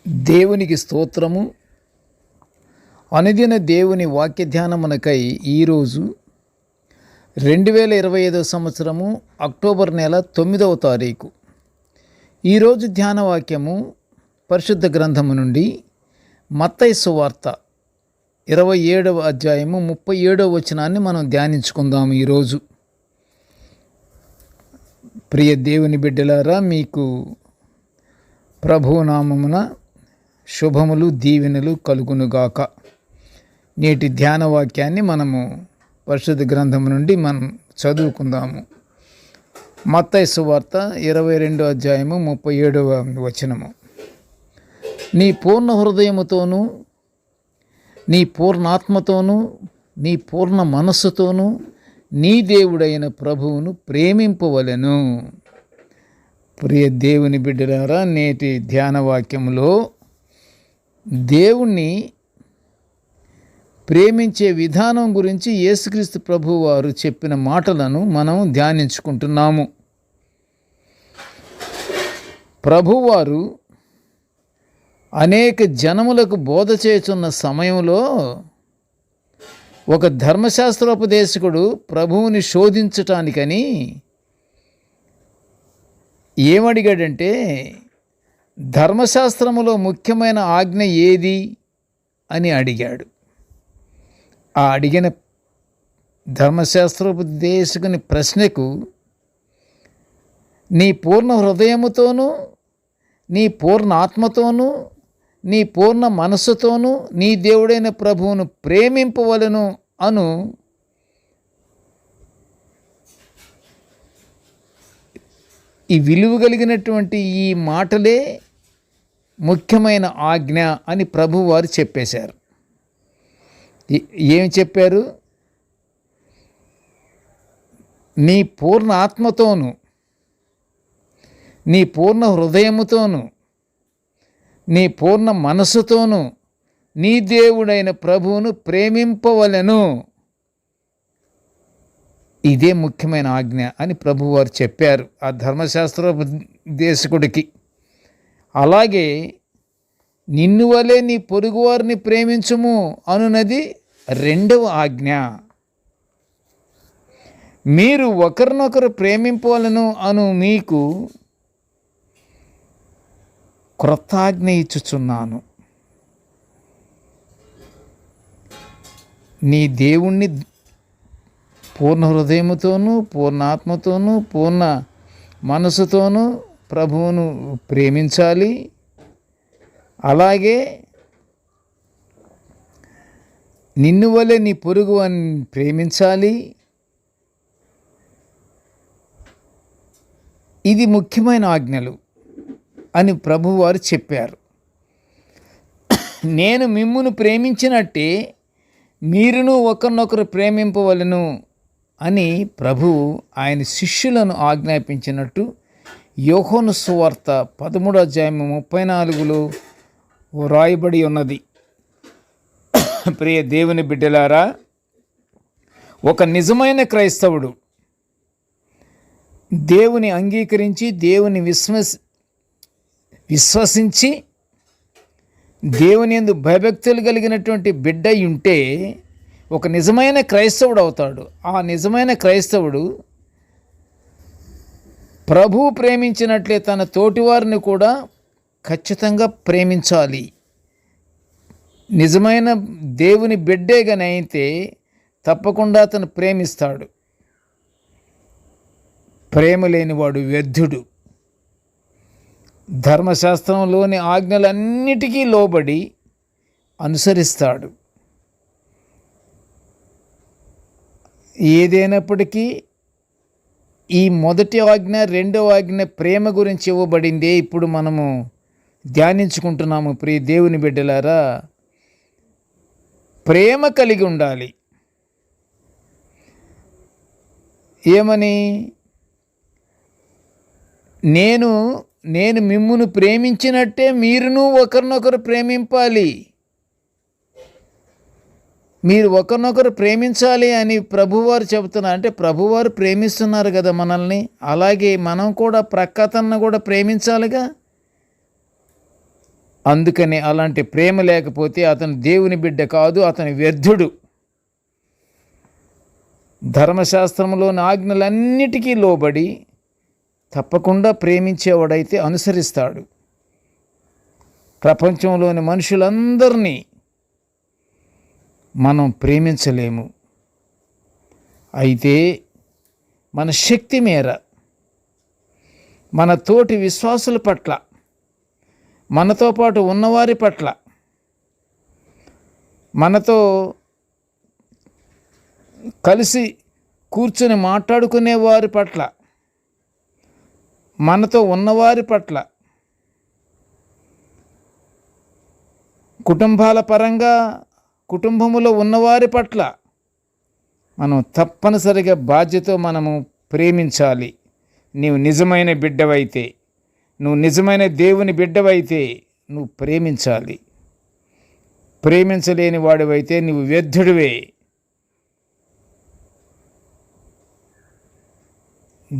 దేవునికి స్తోత్రము. అనుదిన దేవుని వాక్య ధ్యానమునకై ఈరోజు 2025 సంవత్సరము అక్టోబర్ నెల 9వ తారీఖు. ఈరోజు ధ్యాన వాక్యము పరిశుద్ధ గ్రంథము నుండి మత్తయి సువార్త 27వ అధ్యాయము 37వ వచనాన్ని మనం ధ్యానించుకుందాము. ఈరోజు ప్రియ దేవుని బిడ్డలారా, మీకు ప్రభునామమున శుభములు దీవెనలు కలుగునుగాక. నేటి ధ్యాన వాక్యాన్ని మనము పరిశుద్ధ గ్రంథం నుండి మనం చదువుకుందాము. మత్తయి సువార్త 22వ అధ్యాయము 37వ వచనము. నీ పూర్ణ హృదయముతోనూ, నీ పూర్ణాత్మతోనూ, నీ పూర్ణ మనస్సుతోనూ నీ దేవుడైన ప్రభువును ప్రేమింపవలెను. ప్రియ దేవుని బిడ్డలారా, నేటి ధ్యాన వాక్యములో దేవుణ్ణి ప్రేమించే విధానం గురించి యేసుక్రీస్తు ప్రభువు వారు చెప్పిన మాటలను మనం ధ్యానించుకుంటున్నాము. ప్రభువారు అనేక జనములకు బోధ చేయుచున్న సమయంలో ఒక ధర్మశాస్త్రోపదేశకుడు ప్రభువుని శోధించటానికని ఏమడిగాడంటే, ధర్మశాస్త్రములో ముఖ్యమైన ఆజ్ఞ ఏది అని అడిగాడు. ఆ అడిగిన ధర్మశాస్త్రోపదేశకుని ప్రశ్నకు, నీ పూర్ణ హృదయముతోనూ, నీ పూర్ణ ఆత్మతోనూ, నీ పూర్ణ మనస్సుతోనూ నీ దేవుడైన ప్రభువును ప్రేమింపవలెను అను ఈ విలువ కలిగినటువంటి ఈ మాటలే ముఖ్యమైన ఆజ్ఞ అని ప్రభువారు చెప్పేశారు. ఏం చెప్పారు? నీ పూర్ణ ఆత్మతోనూ, నీ పూర్ణ హృదయముతోనూ, నీ పూర్ణ మనస్సుతోనూ నీ దేవుడైన ప్రభువును ప్రేమింపవలెను. ఇదే ముఖ్యమైన ఆజ్ఞ అని ప్రభువారు చెప్పారు ఆ ధర్మశాస్త్రోపదేశకుడికి. అలాగే నిన్ను వలె నీ పొరుగువారిని ప్రేమించుము అనున్నది రెండవ ఆజ్ఞ. మీరు ఒకరినొకరు ప్రేమింపవలెను అను మీకు క్రొత్త ఆజ్ఞ ఇచ్చుచున్నాను. నీ దేవుణ్ణి పూర్ణ హృదయముతోనూ, పూర్ణాత్మతోనూ, పూర్ణ మనసుతోనూ ప్రభువును ప్రేమించాలి. అలాగే నిన్ను వలె నీ పొరుగు అని ప్రేమించాలి. ఇది ముఖ్యమైన ఆజ్ఞలు అని ప్రభువారు చెప్పారు. నేను మిమ్మును ప్రేమించినట్టే మీరును ఒకరినొకరు ప్రేమింపవలెను అని ప్రభువు ఆయన శిష్యులను ఆజ్ఞాపించినట్టు యోహాను సువార్త 13వ అధ్యాయము 34లో వ్రాయబడి ఉన్నది. ప్రియ దేవుని బిడ్డలారా, ఒక నిజమైన క్రైస్తవుడు దేవుని అంగీకరించి దేవుని విశ్వసించి దేవుని యందు భయభక్తులు కలిగినటువంటి బిడ్డ ఉంటే ఒక నిజమైన క్రైస్తవుడు అవుతాడు. ఆ నిజమైన క్రైస్తవుడు ప్రభువు ప్రేమించినట్లే తన తోటివారిని కూడా ఖచ్చితంగా ప్రేమించాలి. నిజమైన దేవుని బిడ్డేగానైతే తప్పకుండా అతను ప్రేమిస్తాడు. ప్రేమ లేనివాడు వ్యర్థుడు. ధర్మశాస్త్రంలోని ఆజ్ఞలన్నిటికీ లోబడి అనుసరిస్తాడు. ఏదైనప్పటికీ ఈ మొదటి ఆజ్ఞ, రెండవ ఆజ్ఞ ప్రేమ గురించి ఇవ్వబడిందే ఇప్పుడు మనము ధ్యానించుకుంటున్నాము. ప్రియ దేవుని బిడ్డలారా, ప్రేమ కలిగి ఉండాలి. ఏమని? నేను మిమ్మును ప్రేమించినట్టే మీరును ఒకరినొకరు ప్రేమింపాలి. మీరు ఒకరినొకరు ప్రేమించాలి అని ప్రభువారు చెబుతున్నారు. అంటే ప్రభువారు ప్రేమిస్తున్నారు కదా మనల్ని, అలాగే మనం కూడా ప్రక్కతను కూడా ప్రేమించాలిగా. అందుకని అలాంటి ప్రేమ లేకపోతే అతను దేవుని బిడ్డ కాదు, అతని వ్యర్థుడు. ధర్మశాస్త్రంలోని ఆజ్ఞలన్నిటికీ లోబడి తప్పకుండా ప్రేమించేవాడైతే అనుసరిస్తాడు. ప్రపంచంలోని మనుషులందరినీ మనం ప్రేమించలేము. అయితే మన శక్తి మేర మన తోటి విశ్వాసుల పట్ల, మనతో పాటు ఉన్నవారి పట్ల, మనతో కలిసి కూర్చొని మాట్లాడుకునే వారి పట్ల, మనతో ఉన్నవారి పట్ల, కుటుంబాల పరంగా కుటుంబములో ఉన్నవారి పట్ల మనం తప్పనిసరిగా బాధ్యతతో మనము ప్రేమించాలి. నీవు నిజమైన బిడ్డవైతే, నువ్వు నిజమైన దేవుని బిడ్డవైతే నువ్వు ప్రేమించాలి. ప్రేమించలేని వాడివైతే నువ్వు వ్యర్థుడివే.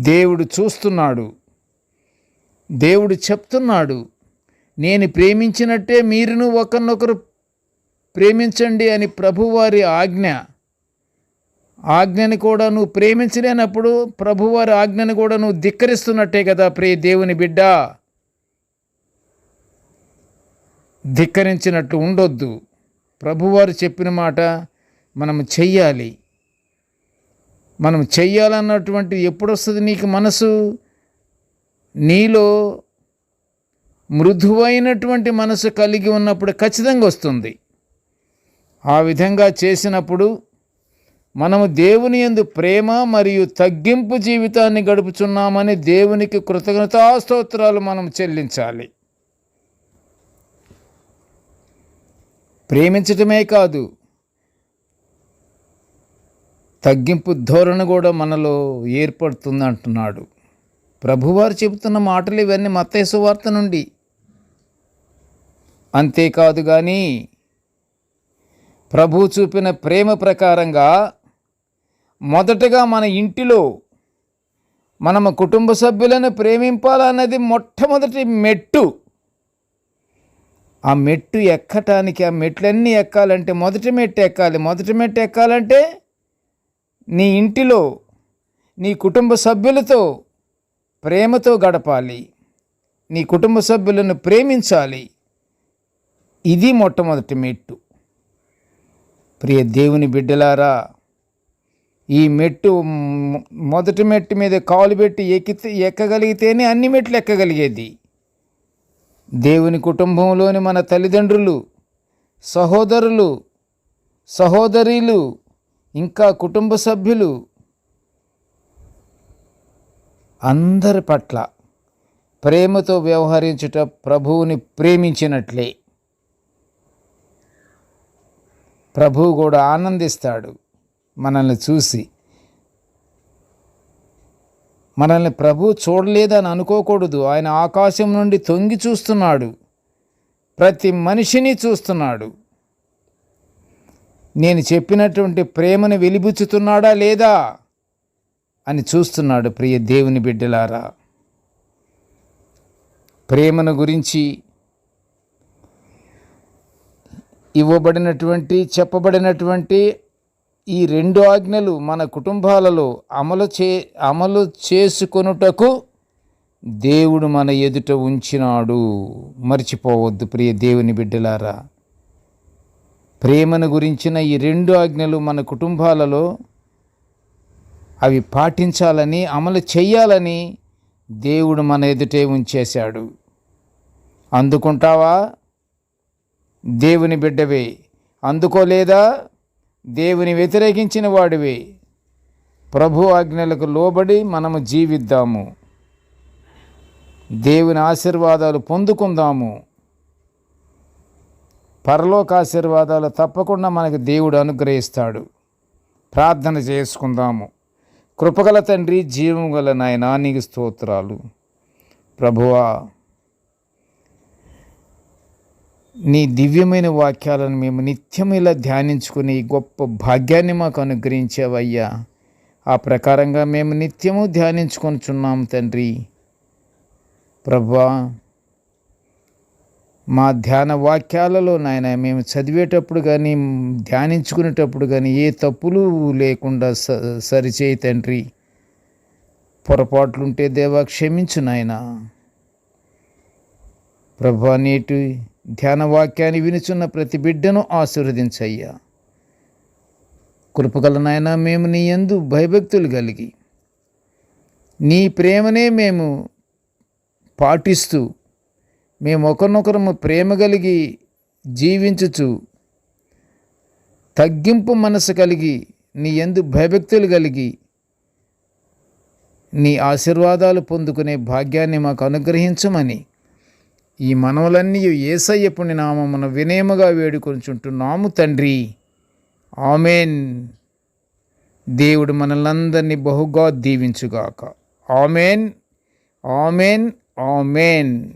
దేవుడు చూస్తున్నాడు, దేవుడు చెప్తున్నాడు, నేను ప్రేమించినట్టే మీరును ఒకరినొకరు ప్రేమించండి అని ప్రభువారి ఆజ్ఞని కూడా నువ్వు ప్రేమించలేనప్పుడు ప్రభువారి ఆజ్ఞని కూడా నువ్వు ధిక్కరిస్తున్నట్టే కదా ప్రియ దేవుని బిడ్డ. ధిక్కరించినట్లు ఉండొద్దు. ప్రభువారు చెప్పిన మాట మనం చెయ్యాలి. మనం చెయ్యాలన్నటువంటి ఎప్పుడు వస్తుంది నీకు మనసు? నీలో మృదువైనటువంటి మనసు కలిగి ఉన్నప్పుడు ఖచ్చితంగా వస్తుంది. ఆ విధంగా చేసినప్పుడు మనము దేవుని యందు ప్రేమ మరియు తగ్గింపు జీవితాన్ని గడుపుచున్నామని దేవునికి కృతజ్ఞతాస్తోత్రాలు మనం చెల్లించాలి. ప్రేమించటమే కాదు, తగ్గింపు ధోరణి కూడా మనలో ఏర్పడుతుంది అంటున్నాడు ప్రభువారు. చెబుతున్న మాటలు ఇవన్నీ మత్తయి సువార్త నుండి. అంతేకాదు కానీ ప్రభువు చూపిన ప్రేమ ప్రకారంగా మొదటగా మన ఇంటిలో మనము కుటుంబ సభ్యులను ప్రేమింపాలన్నది మొట్టమొదటి మెట్టు. ఆ మెట్టు ఎక్కటానికి, ఆ మెట్లన్నీ ఎక్కాలంటే మొదటి మెట్టు ఎక్కాలి. మొదటి మెట్టు ఎక్కాలంటే నీ ఇంటిలో నీ కుటుంబ సభ్యులతో ప్రేమతో గడపాలి. నీ కుటుంబ సభ్యులను ప్రేమించాలి. ఇది మొట్టమొదటి మెట్టు. ప్రియ దేవుని బిడ్డలారా, ఈ మెట్టు మొదటి మెట్టు మీద కాలు పెట్టి ఎక్కగలిగితేనే అన్ని మెట్లు ఎక్కగలిగేది. దేవుని కుటుంబంలోని మన తల్లిదండ్రులు, సహోదరులు, సహోదరీలు, ఇంకా కుటుంబ సభ్యులు అందరి పట్ల ప్రేమతో వ్యవహరించుట ప్రభువుని ప్రేమించినట్లే. ప్రభువు కూడా ఆనందిస్తాడు మనల్ని చూసి. మనల్ని ప్రభువు చూడలేదని అనుకోకూడదు. ఆయన ఆకాశం నుండి తొంగి చూస్తున్నాడు, ప్రతి మనిషిని చూస్తున్నాడు. నేను చెప్పినటువంటి ప్రేమను వెలిబుచ్చుతున్నాడా లేదా అని చూస్తున్నాడు. ప్రియ దేవుని బిడ్డలారా, ప్రేమను గురించి చెప్పబడినటువంటి ఈ 2 ఆజ్ఞలు మన కుటుంబాలలో అమలు చేసుకొనుటకు దేవుడు మన ఎదుట ఉంచినాడు. మర్చిపోవద్దు ప్రియ దేవుని బిడ్డలారా. ప్రేమను గురించిన ఈ 2 ఆజ్ఞలు మన కుటుంబాలలో అవి పాటించాలని, అమలు చెయ్యాలని దేవుడు మన ఎదుటే ఉంచేశాడు. అందుకుంటావా? దేవుని బిడ్డవే. అందుకోలేదా? దేవుని వ్యతిరేకించిన వాడివే. ప్రభు ఆజ్ఞలకు లోబడి మనము జీవిద్దాము. దేవుని ఆశీర్వాదాలు పొందుకుందాము. పరలోక ఆశీర్వాదాలు తప్పకుండా మనకు దేవుడు అనుగ్రహిస్తాడు. ప్రార్థన చేసుకుందాము. కృపగల తండ్రి, జీవం గల నాయనా, నీకు స్తోత్రాలు. ప్రభువా, నీ దివ్యమైన వాక్యాలను మేము నిత్యం ఇలా ధ్యానించుకుని గొప్ప భాగ్యాన్ని మాకు అనుగ్రహించావయ్యా. ఆ ప్రకారంగా మేము నిత్యము ధ్యానించుకొనుచున్నాము తండ్రి. ప్రభువా, మా ధ్యాన వాక్యాలలో నాయన మేము చదివేటప్పుడు కానీ ధ్యానించుకునేటప్పుడు కానీ ఏ తప్పులు లేకుండా సరిచేయి తండ్రి. పొరపాట్లుంటే దేవా క్షమించు నాయన. ప్రభా, నేటి ధ్యాన వాక్యాన్ని వినుచున్న ప్రతి బిడ్డను ఆశీర్వదించయ్యా. కృపగల నాయన, మేము నీ యందు భయభక్తులు కలిగి నీ ప్రేమనే మేము పాటిస్తూ మేము ఒకరినొకరము ప్రేమ కలిగి జీవించుచు తగ్గింపు మనసు కలిగి నీ యందు భయభక్తులు కలిగి నీ ఆశీర్వాదాలు పొందుకునే భాగ్యాన్ని మాకు అనుగ్రహించమని ఈ మనవులన్నీ యేసయ్య పుణ్య నామమున వినయముగా వేడుకొనుచుంటున్నాము తండ్రి. ఆమెన్. దేవుడు మనల్నందరినీ బహుగా దీవించుగాక. Amen, amen, amen.